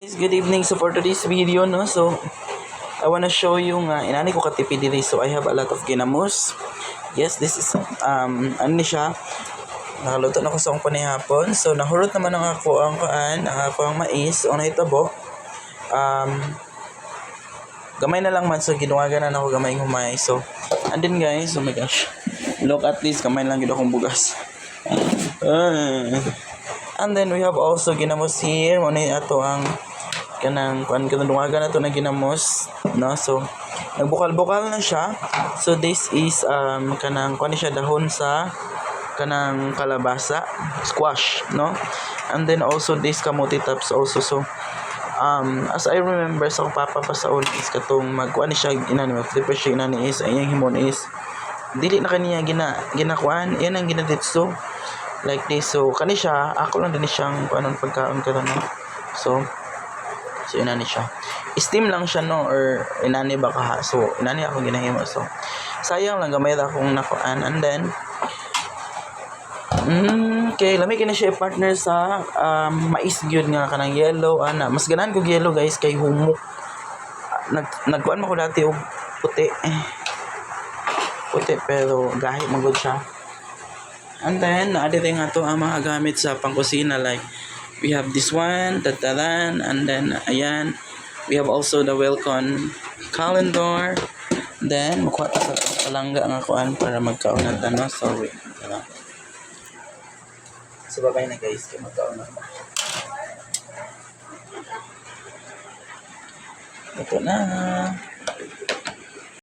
Good evening. So for today's video, no, so I wanna show you nga inani ko katipid diri. So I have a lot of ginamos. Yes, this is ano ni siya. Nakaluto na ko sa akong panihapon. So nahurot naman ang ako ang mais o nahitabo. Gamay na lang man, so ginuwagan na ako gamay humay. So and then guys, oh my gosh, look at this, gamay lang gid akong bugas. And then we have also ginamos here. Muna ato ang kanang duwagan na to na ginamos, no? So nagbukal-bukal na siya. So this is kanang siya dahon sa kanang kalabasa, squash, no? And then also this kamuti tops also. So as I remember sa papa pa sa old is katong magkuan siya inani mag-prepare siya inani is ayang himon is dili na kaniya ginakuan, yan ang ginaditso like this. So kani siya ako lang din siyang kuanon pagkaon karon, no? So inani siya, steam lang siya, no, or inani ba ka. So inani ako ginahimo. So sayang lang gamay ra akong nakuan. And then okay, lami kini siya partner sa mais gyud nga kanang yellow ana. Mas ganahan ko yellow guys kay humok. Nagkuan mo ko dati og puti. Puti pero gahi magud siya. And then adi nga to ang mga gamit sa pangkusina, like we have this one, tataran, and then ayan, we have also the Welcon calendar. Then makuha ta sa palangga nga kuan para magkaon na no. So wait, diba? So babay na guys, kay magkaon na ba. Ito na.